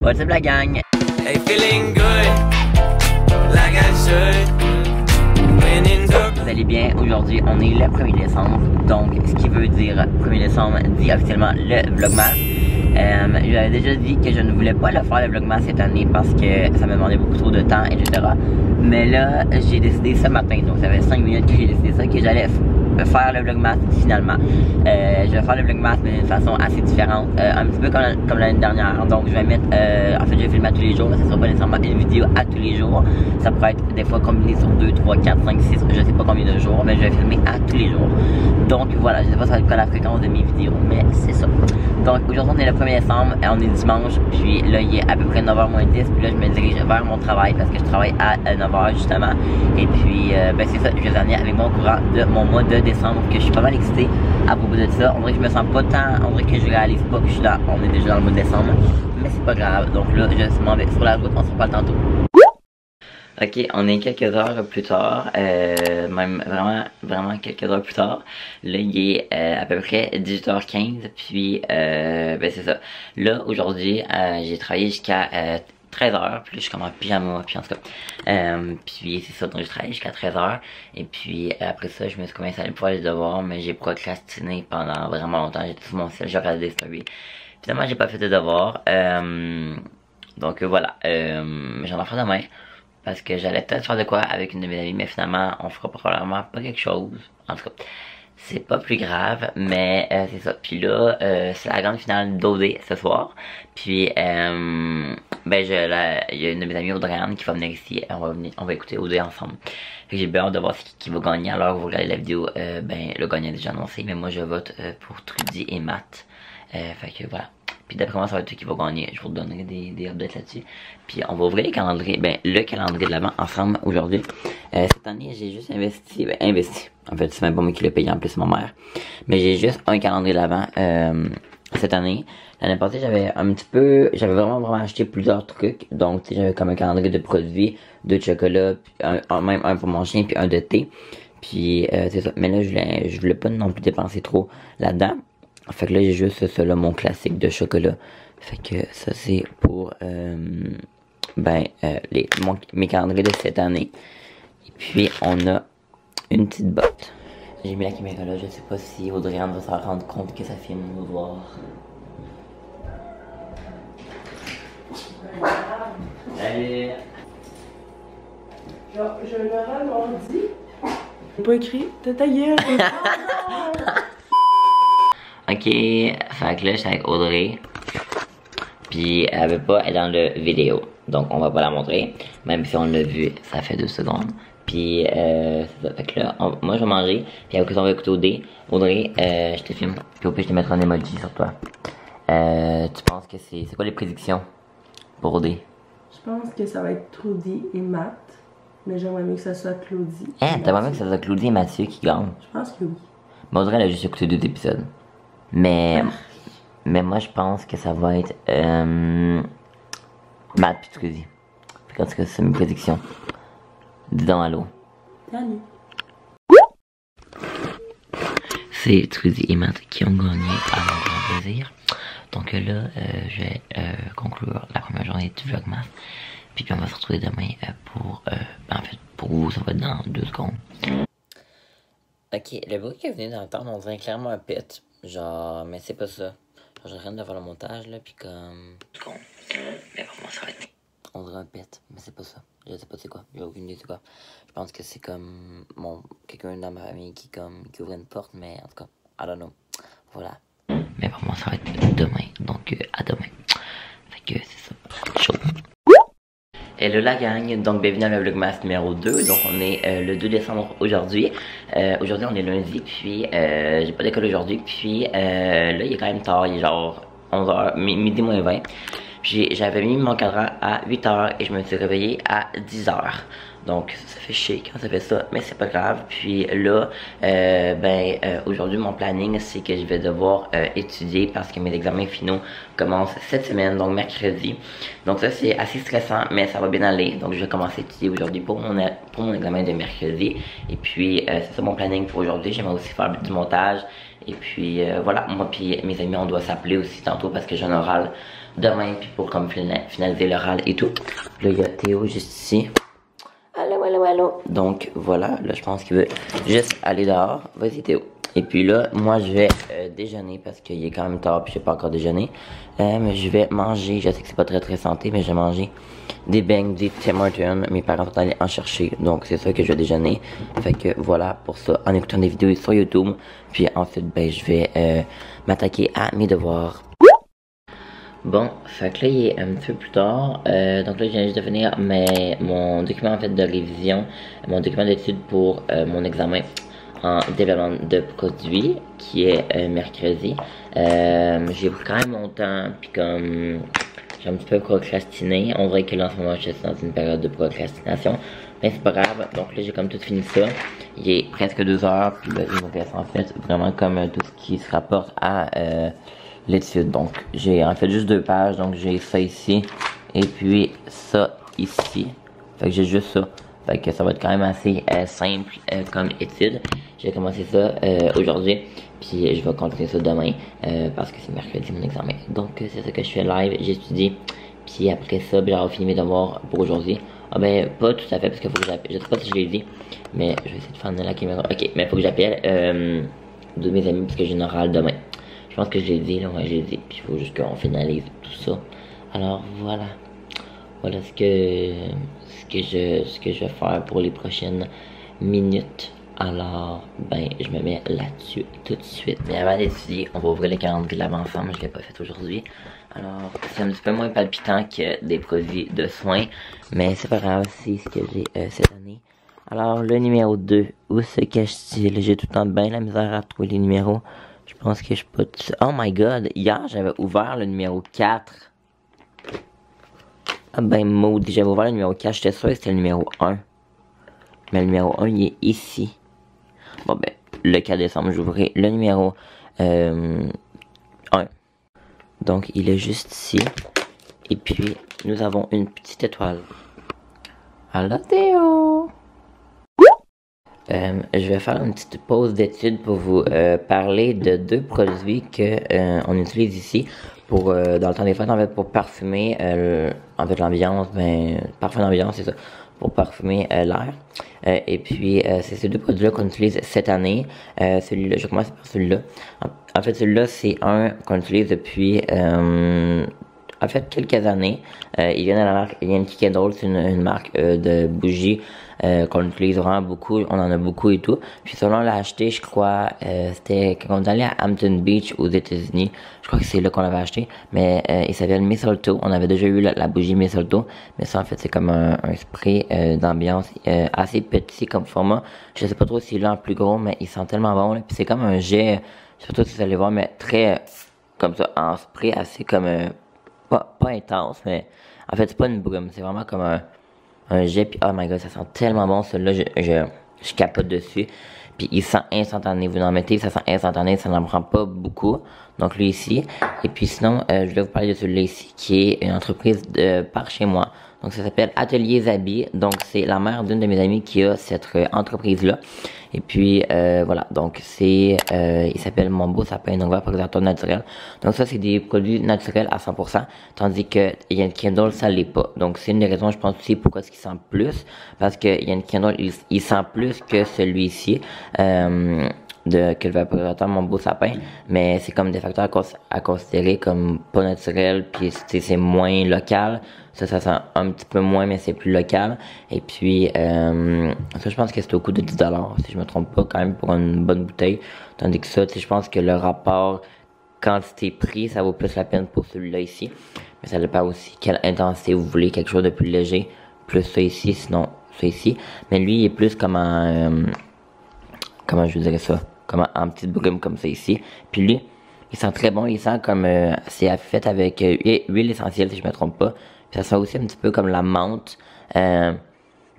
What's up la gang? Hey, feeling good, like I should. Vous allez bien? Aujourd'hui, on est le 1er décembre. Donc, ce qui veut dire 1er décembre dit officiellement le Vlogmas. J'avais déjà dit que je ne voulais pas le faire le Vlogmas cette année parce que ça me demandait beaucoup trop de temps, etc. Mais là, j'ai décidé ce matin, donc ça fait 5 minutes que j'ai décidé ça, que j'allais faire le Vlogmas finalement. Je vais faire le Vlogmas mais d'une façon assez différente, un petit peu comme l'année dernière. Donc je vais mettre, en fait je vais filmer à tous les jours, mais ça sera pas nécessairement une vidéo à tous les jours. Ça pourrait être des fois combiné sur 2, 3, 4, 5, 6, je sais pas combien de jours, mais je vais filmer à tous les jours. Donc voilà, je sais pas ça va être quoi la fréquence de mes vidéos, mais c'est ça. Donc aujourd'hui on est le 1er décembre, on est dimanche, puis là il est à peu près 9h moins 10, puis là je me dirige vers mon travail parce que je travaille à 9h justement. Et puis ben c'est ça, je vais vous amener avec moi au courant de mon mois de décembre, que je suis pas mal excité à propos de ça. On dirait que je me sens pas tant, on dirait que je réalise pas que je suis là, on est déjà dans le mois de décembre, mais c'est pas grave. Donc là je m'en vais sur la route, on se reparle tantôt. Ok, on est quelques heures plus tard, même vraiment quelques heures plus tard. Là, il est à peu près 18h15, puis ben c'est ça. Là, aujourd'hui, j'ai travaillé jusqu'à 13h, puis là, je suis comme en pyjama, puis en tout cas. Puis c'est ça, donc j'ai travaillé jusqu'à 13h, et puis après ça, je me suis commencé à aller pour les devoirs, mais j'ai procrastiné pendant vraiment longtemps. J'étais sur mon sel, j'ai regardé des stories. Finalement, j'ai pas fait de devoirs, donc voilà, j'en ai fait demain. Parce que j'allais peut-être faire de quoi avec une de mes amies, mais finalement, on fera probablement pas quelque chose. En tout cas, c'est pas plus grave, mais c'est ça. Puis là, c'est la grande finale d'OD ce soir. Puis, ben, il y a une de mes amies, Audrey-Anne, qui va venir ici. On va écouter OD ensemble. Fait que j'ai bien hâte de voir qui va gagner. Alors, vous regardez la vidéo, ben, le gagnant est déjà annoncé, mais moi, je vote pour Trudy et Matt. Fait que voilà. Puis d'après moi, ça va être toi qui va gagner. Je vous donnerai des updates là-dessus. Puis on va ouvrir les calendriers, ben le calendrier de l'avant ensemble aujourd'hui. Cette année, j'ai juste investi. En fait, c'est même pas moi qui l'ai payé, en plus c'est ma mère. Mais j'ai juste un calendrier de l'avant cette année. L'année passée, j'avais vraiment acheté plusieurs trucs. Donc, tu sais, j'avais comme un calendrier de produits, 2 de chocolat, même un pour mon chien, puis un de thé. Puis c'est ça. Mais là, je voulais pas non plus dépenser trop là-dedans. Fait que là j'ai juste ça là, mon classique de chocolat. Fait que ça c'est pour mes calendriers de cette année. Et puis on a une petite botte. J'ai mis la caméra là, je sais pas si Audrey-Anne va s'en rendre compte que ça filme nous voir. Salut! Genre, je me ralentis. J'ai pas écrit, t'as ta gueule. Ok, fait que là, je suis avec Audrey. Puis elle veut pas être dans le vidéo. Donc on va pas la montrer. Même si on l'a vu, ça fait 2 secondes. Puis c'est ça. Fait que là, moi je vais manger. Puis après ça, on va écouter Audrey, je te filme. Puis au pire, je te mettrai un emoji sur toi. Tu penses que c'est quoi les prédictions pour Audrey? Je pense que ça va être Trudy et Matt. Mais j'aimerais mieux que ça soit Claudie. Hein, t'aimerais mieux que ça soit Claudie et Mathieu qui gagnent? Je pense que oui. Mais Audrey, elle a juste écouté 2 épisodes. Mais moi je pense que ça va être Matt puis Trudy. En tout cas c'est mes prédictions. Dis donc allô. Salut. C'est Trudy et Matt qui ont gagné à mon grand plaisir. Donc là je vais conclure la première journée du Vlogmas. Puis on va se retrouver demain en fait pour vous ça va être dans 2 secondes. Ok, le bruit que vous venez d'entendre on dirait clairement un pet. Genre, mais c'est pas ça. Genre, j'ai rien de faire le montage, là, pis comme... Mais vraiment, ça va être... On dirait un pet, mais c'est pas ça. Je sais pas c'est quoi, j'ai aucune idée c'est quoi. Je pense que c'est comme... quelqu'un dans ma famille qui ouvre une porte, mais en tout cas, I don't know. Voilà. Mais vraiment, ça va être demain, donc à demain. Fait que c'est ça. Chaud. Hello la gang, donc bienvenue dans le Vlogmas numéro 2, donc on est le 2 décembre aujourd'hui. Aujourd'hui on est lundi, puis j'ai pas d'école aujourd'hui, puis là il est quand même tard, il est genre 11h, midi moins 20. J'avais mis mon cadran à 8h et je me suis réveillé à 10h. Donc ça fait chier quand ça fait ça, mais c'est pas grave. Puis là, aujourd'hui mon planning c'est que je vais devoir étudier parce que mes examens finaux commencent cette semaine, donc mercredi. Donc ça c'est assez stressant, mais ça va bien aller. Donc je vais commencer à étudier aujourd'hui pour mon examen de mercredi. Et puis c'est ça mon planning pour aujourd'hui. J'aimerais aussi faire du montage. Et puis voilà, moi puis mes amis on doit s'appeler aussi tantôt parce que j'ai un oral demain, puis pour comme finaliser l'oral et tout. Là, il y a Théo juste ici. Allô, allô, allô. Donc, voilà, là, je pense qu'il veut juste aller dehors. Vas-y, Théo. Et puis là, moi, je vais déjeuner parce qu'il est quand même tard, puis je n'ai pas encore déjeuné. Je vais manger, je sais que c'est pas très santé, mais je vais manger des beignes, des Tim Hortons. Mes parents sont allés en chercher, donc c'est ça que je vais déjeuner. Fait que voilà pour ça, en écoutant des vidéos sur YouTube. Puis ensuite, ben, je vais m'attaquer à mes devoirs. Bon, fait que là, il est un petit peu plus tard. Donc là, je viens juste de finir mon document en fait de révision, mon document d'étude pour mon examen en développement de produits qui est mercredi. J'ai pris quand même mon temps, puis comme j'ai un petit peu procrastiné, on dirait que là en ce moment je suis dans une période de procrastination, mais c'est pas grave. Donc là j'ai comme tout fini ça, il est presque 2 heures, puis là, il me reste en fait vraiment comme tout ce qui se rapporte à l'étude. Donc j'ai en fait juste 2 pages, donc j'ai ça ici et puis ça ici, fait que j'ai juste ça. Fait que ça va être quand même assez simple comme étude. J'ai commencé ça aujourd'hui, puis je vais continuer ça demain parce que c'est mercredi mon examen. Donc c'est ça que je fais live, j'étudie, puis après ça, j'aurai fini mes devoirs pour aujourd'hui. Ah ben pas tout à fait parce qu'il faut que j'appelle, je sais pas si je l'ai dit, mais je vais essayer de faire la caméra. Ok, mais il faut que j'appelle 2 de mes amis parce que j'ai une orale demain. Je pense que je l'ai dit, là, ouais je l'ai dit, puis il faut juste qu'on finalise tout ça. Alors voilà. Voilà ce que je vais faire pour les prochaines minutes. Alors, ben, je me mets là-dessus tout de suite. Mais avant d'étudier, on va ouvrir le calendrier de l'avant ensemble. Je l'ai pas fait aujourd'hui. Alors, c'est un petit peu moins palpitant que des produits de soins. Mais c'est pas grave, c'est ce que j'ai cette année. Alors, le numéro 2, où se cache-t-il? J'ai tout le temps bien la misère à trouver les numéros. Je pense que je suis pas... Oh my god, hier, j'avais ouvert le numéro 4. Ah ben maudit, j'avais ouvert le numéro 4, j'étais sûr que c'était le numéro 1. Mais le numéro 1, il est ici. Bon ben, le 4 décembre, j'ouvrirai le numéro 1. Donc, il est juste ici. Et puis, nous avons une petite étoile. Allô Théo! Je vais faire une petite pause d'étude pour vous parler de 2 produits que on utilise ici pour dans le temps des fêtes en fait pour parfumer en fait l'ambiance, parfum d'ambiance c'est ça, pour parfumer l'air. Et puis c'est ces 2 produits là qu'on utilise cette année. Celui-là, je commence par celui-là. En fait celui-là c'est un qu'on utilise depuis en fait quelques années. Il vient de la marque Yankee Candle, c'est une marque de bougies qu'on utilise vraiment beaucoup, on en a beaucoup et tout. Puis selon on l'a acheté, je crois, c'était quand on est allé à Hampton Beach aux États-Unis. Je crois que c'est là qu'on l'avait acheté. Mais il s'appelle Mistletoe. On avait déjà eu la bougie Mistletoe. Mais ça en fait c'est comme un spray d'ambiance assez petit comme format. Je sais pas trop s'il est en plus gros, mais il sent tellement bon. Là. Puis c'est comme un jet, je sais pas trop si vous allez voir, mais très comme ça, en spray assez comme pas intense, mais en fait c'est pas une brume, c'est vraiment comme un jet, puis oh my god, ça sent tellement bon, celui-là, je capote dessus, puis il sent instantané, vous en mettez, ça sent instantané, ça n'en prend pas beaucoup, donc lui ici, et puis sinon, je vais vous parler de celui-là ici, qui est une entreprise par chez moi, donc ça s'appelle Atelier Zabi, donc c'est la mère d'une de mes amies qui a cette entreprise-là, et puis voilà, donc c'est, il s'appelle Mon Beau Sapin, donc protecteur naturel, donc ça c'est des produits naturels à 100%, tandis que Yankee Candle ça l'est pas, donc c'est une des raisons je pense aussi pourquoi est-ce qu'il sent plus, parce que Yankee Candle il sent plus que celui-ci, que le vaporisateur Mon Beau Sapin, mais c'est comme des facteurs à considérer comme pas naturels, puis c'est moins local, ça sent un petit peu moins, mais c'est plus local, et puis ça je pense que c'est au coût de 10$, si je me trompe pas, quand même pour une bonne bouteille, tandis que ça, je pense que le rapport quantité-prix, ça vaut plus la peine pour celui-là ici, mais ça dépend aussi quelle intensité vous voulez, quelque chose de plus léger, plus ça ici, sinon ça ici, mais lui il est plus comme comment je vous dirais ça, comme en petite brume comme ça ici, puis lui il sent très bon, il sent comme c'est fait avec huile essentielle si je me trompe pas, puis ça sent aussi un petit peu comme la menthe,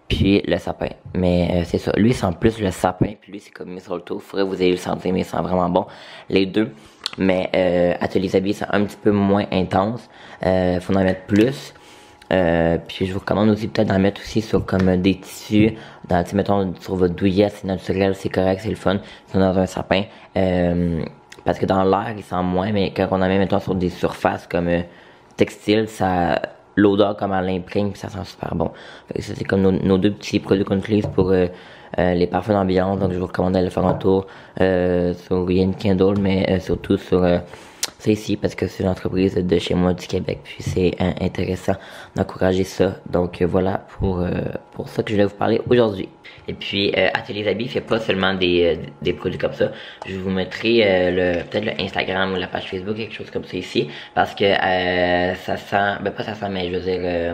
puis le sapin, mais c'est ça, lui il sent plus le sapin, puis lui c'est comme Mistletoe, faudrait que vous ayez le sentir, mais il sent vraiment bon, les deux, mais Atelier Zabi c'est un petit peu moins intense, faut en mettre plus, puis je vous recommande aussi peut-être d'en mettre aussi sur comme des tissus, mettons sur votre douillette, c'est naturel, c'est correct, c'est le fun, c'est dans un sapin, parce que dans l'air il sent moins, mais quand on en met mettons sur des surfaces comme textile, ça l'odeur comme elle l'imprime, puis ça sent super bon. Fait que ça, c'est comme nos deux petits produits qu'on utilise pour les parfums d'ambiance. Donc je vous recommande d'aller faire un tour sur Yen Candle, mais surtout sur c'est ici parce que c'est une entreprise de chez moi du Québec, puis c'est intéressant d'encourager ça. Donc voilà pour ça que je voulais vous parler aujourd'hui. Et puis Atelier Zabi fait pas seulement des produits comme ça. Je vous mettrai peut-être le Instagram ou la page Facebook, quelque chose comme ça ici, parce que ça sent, ben pas ça sent, mais je veux dire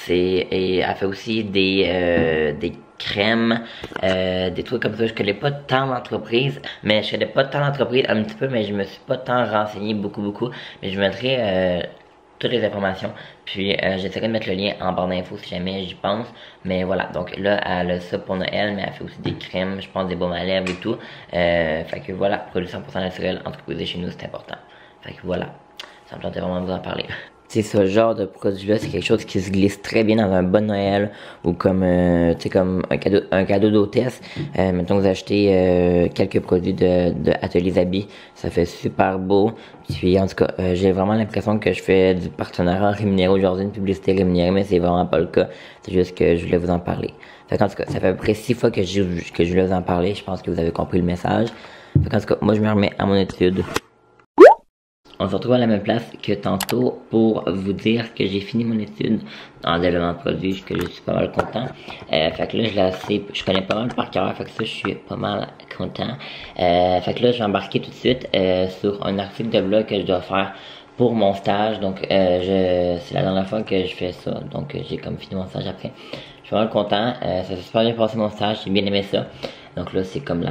et elle fait aussi des crèmes, des trucs comme ça. Je connais pas tant l'entreprise, mais je connais pas tant l'entreprise un petit peu, mais je me suis pas tant renseigné beaucoup, mais je vous mettrai toutes les informations, puis j'essaierai de mettre le lien en barre d'infos si jamais j'y pense. Mais voilà, donc là elle a ça pour Noël, mais elle fait aussi des crèmes, je pense des baumes à lèvres et tout. Fait que voilà, produit 100% naturel, entreprise de chez nous, c'est important. Fait que voilà, ça me tentait vraiment de vous en parler. C'est ce genre de produit-là, c'est quelque chose qui se glisse très bien dans un bon Noël ou comme, tu sais, comme un cadeau d'hôtesse. Mettons que vous achetez quelques produits de Atelier Zabi, ça fait super beau. Puis en tout cas, j'ai vraiment l'impression que je fais du partenariat rémunéré aujourd'hui, une publicité rémunérée, mais c'est vraiment pas le cas. C'est juste que je voulais vous en parler. Fait qu'en tout cas, ça fait à peu près 6 fois que je voulais vous en parler. Je pense que vous avez compris le message. Fait qu'en tout cas, moi je me remets à mon étude. On se retrouve à la même place que tantôt pour vous dire que j'ai fini mon étude en développement de produits, que je suis pas mal content. Fait que là, je connais pas mal par cœur, fait que ça, je suis pas mal content. Fait que là, je vais embarquer tout de suite sur un article de blog que je dois faire pour mon stage. Donc, c'est la dernière fois que je fais ça, donc j'ai comme fini mon stage après. Je suis vraiment content, ça s'est super bien passé mon stage, j'ai bien aimé ça. Donc là, c'est comme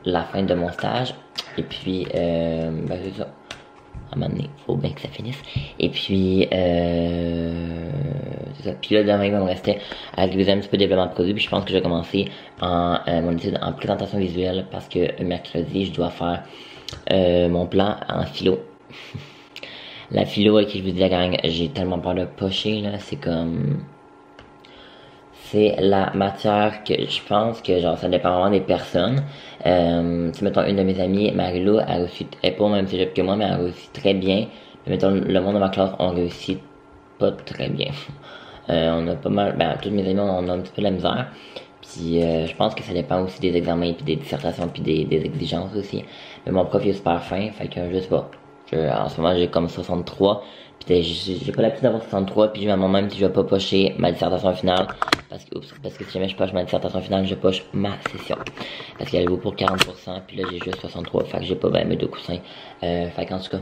la fin de mon stage. Et puis, ben c'est ça. À un moment donné, faut bien que ça finisse. Et puis, c'est ça. Puis là, demain, il va me rester à réviser un petit peu de développement de produits. Puis je pense que je vais commencer mon étude en présentation visuelle parce que mercredi, je dois faire mon plan en philo. La philo avec qui je vous dis la gang, j'ai tellement peur de pocher, là. C'est comme... C'est la matière que je pense que genre ça dépend vraiment des personnes. Si mettons une de mes amies, Marie-Lou, elle réussit, elle est pas au même cégep que moi, mais elle réussit très bien. Mais mettons le monde de ma classe, on réussit pas très bien. On a pas mal, ben toutes mes amies on a un petit peu de la misère. Puis je pense que ça dépend aussi des examens, puis des dissertations, puis des exigences aussi. Mais mon prof il est super fin, fait que je sais pas. En ce moment j'ai comme 63. Puis j'ai pas l'habitude d'avoir 63, puis je vais à mon même si je vais pas pocher ma dissertation finale. Parce que si jamais je poche ma dissertation finale, je poche ma session. Parce qu'elle vaut pour 40%, puis là j'ai juste 63, fait que j'ai pas mes deux coussins. Fait qu'en tout cas.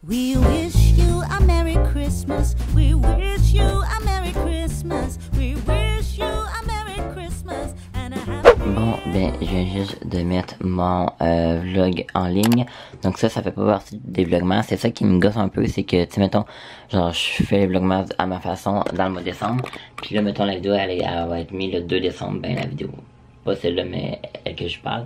We wish you a Merry Christmas. We wish you a Merry Christmas. We wish you a Merry Christmas and a happy. Bon, ben, je viens juste de mettre mon vlog en ligne. Donc ça fait pas partie des vlogmas. C'est ça qui me gosse un peu, c'est que, tu sais, mettons, genre, je fais les vlogmas à ma façon dans le mois de décembre. Puis là, mettons, la vidéo, elle va être mise le 2 décembre. Ben, la vidéo, pas celle-là, mais elle que je parle.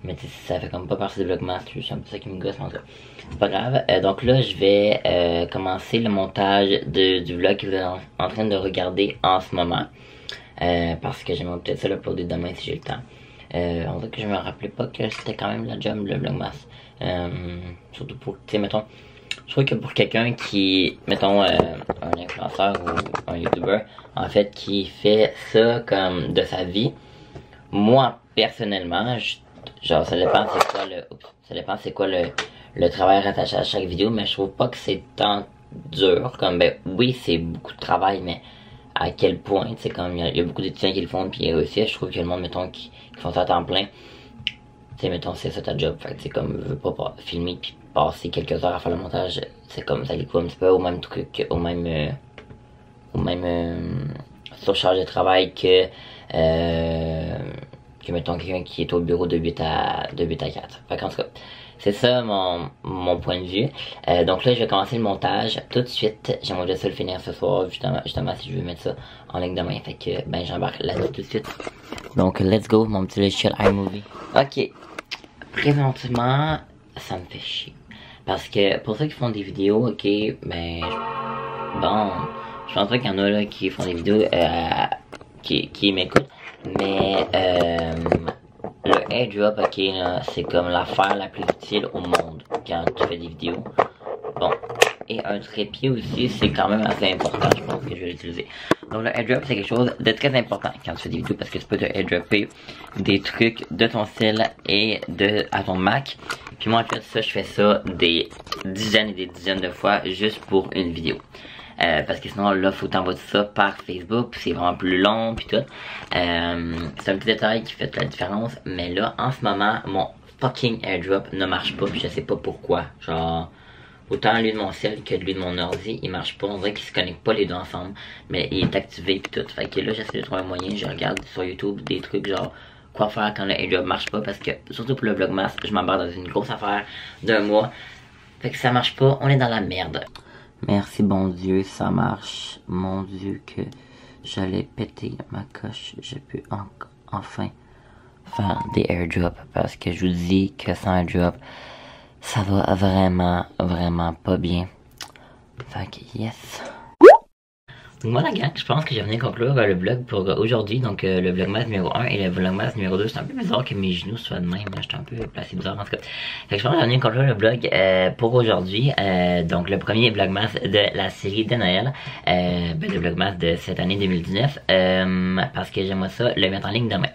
Mais tu sais, ça fait comme pas partie des vlogmas. C'est un peu ça qui me gosse, en tout cas. C'est pas grave. Donc là, je vais commencer le montage du vlog que vous êtes en train de regarder en ce moment. Parce que j'aimerais peut-être ça le uploader demain si j'ai le temps. On dirait que je me rappelais pas que c'était quand même la job le vlogmas. Surtout pour, tu sais, mettons, je trouve que pour quelqu'un qui, mettons, un influenceur ou un youtuber, en fait, qui fait ça comme de sa vie, moi, personnellement, genre, ça dépend c'est quoi le travail rattaché à chaque vidéo, mais je trouve pas que c'est tant dur, comme, ben, oui, c'est beaucoup de travail, mais à quel point, tu sais, comme, il y a beaucoup d'étudiants qui le font, puis aussi, je trouve que le monde, mettons, qui font ça à temps plein, tu sais, mettons, c'est ça ta job, fait que, tu sais, comme, veux pas filmer, puis passer quelques heures à faire le montage, c'est comme, ça équivaut un petit peu au même truc, au même surcharge de travail que mettons, quelqu'un qui est au bureau de 8 à 4. Fait qu'en tout cas, c'est ça mon point de vue. Donc là, je vais commencer le montage tout de suite. J'aimerais déjà ça le finir ce soir, justement si je veux mettre ça en ligne demain. Fait que, ben, j'embarque là-dessus tout de suite. Donc, let's go, mon petit chill iMovie. Ok. Présentement, ça me fait chier. Parce que, pour ceux qui font des vidéos, ok, ben, bon, je pense pas qu'il y en a là qui font des vidéos, qui m'écoutent. Mais le airdrop, ok, c'est comme l'affaire la plus utile au monde quand tu fais des vidéos. Bon, et un trépied aussi, c'est quand même assez important, je pense que je vais l'utiliser. Donc le airdrop, c'est quelque chose de très important quand tu fais des vidéos parce que tu peux te airdropper des trucs de ton style et à ton Mac. Puis moi, en fait, ça, je fais ça des dizaines et des dizaines de fois juste pour une vidéo. Parce que sinon là faut t'envoyer ça par Facebook puis c'est vraiment plus long puis tout. C'est un petit détail qui fait toute la différence. Mais là en ce moment mon fucking airdrop ne marche pas puis je sais pas pourquoi. Genre autant lui de mon cell que lui de mon ordi il marche pas. On dirait qu'ils se connectent pas les deux ensemble. Mais il est activé puis tout. Fait que là j'essaie de trouver un moyen. Je regarde sur YouTube des trucs genre quoi faire quand le airdrop marche pas. Parce que surtout pour le Vlogmas je m'embarque dans une grosse affaire d'un mois. Fait que ça marche pas, on est dans la merde. Merci bon Dieu, ça marche. Mon Dieu que j'allais péter ma coche. Je peux enfin faire des airdrops parce que je vous dis que sans airdrop, ça va vraiment pas bien. Fait que yes. Donc voilà gang, je pense que j'ai venu conclure le vlog pour aujourd'hui. Donc le vlogmas numéro 1 et le vlogmas numéro 2. C'est un peu bizarre que mes genoux soient de même. J'étais un peu placé bizarre en tout cas. Fait que je pense que j'ai venu conclure le vlog pour aujourd'hui. Donc le premier vlogmas de la série de Noël. Le vlogmas de cette année 2019. Parce que j'aimerais ça le mettre en ligne demain.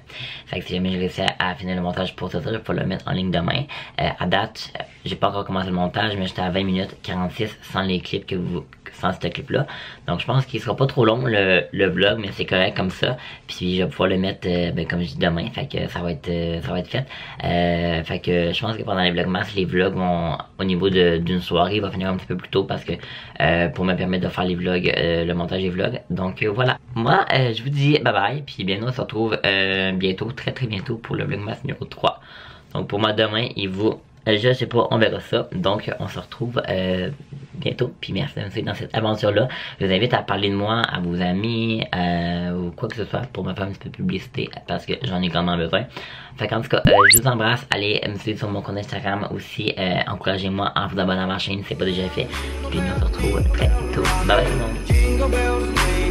Fait que si jamais j'ai réussi à finir le montage pour ça, je vais pouvoir le mettre en ligne demain. À date, j'ai pas encore commencé le montage, mais j'étais à 20 minutes 46 sans les clips sans ce clip là. Donc je pense qu'il sera pas trop long le vlog, mais c'est correct comme ça. Puis je vais pouvoir le mettre comme je dis demain. Fait que ça va être fait. Fait que je pense que pendant les vlogmas, les vlogs vont au niveau d'une soirée va finir un petit peu plus tôt parce que pour me permettre de faire les vlogs, le montage des vlogs. Donc voilà. Moi je vous dis bye bye. Puis bientôt on se retrouve bientôt, très bientôt pour le vlogmas numéro 3. Donc pour moi demain il vous je sais pas, on verra ça. Donc on se retrouve bientôt. Puis merci de me suivre dans cette aventure là. Je vous invite à parler de moi à vos amis ou quoi que ce soit pour me faire un petit peu de publicité parce que j'en ai grandement besoin. Fait qu'en tout cas je vous embrasse. Allez me suivre sur mon compte Instagram aussi. Encouragez-moi en vous abonnant à ma chaîne si c'est pas déjà fait. Puis nous on se retrouve très bientôt. Bye bye tout le monde.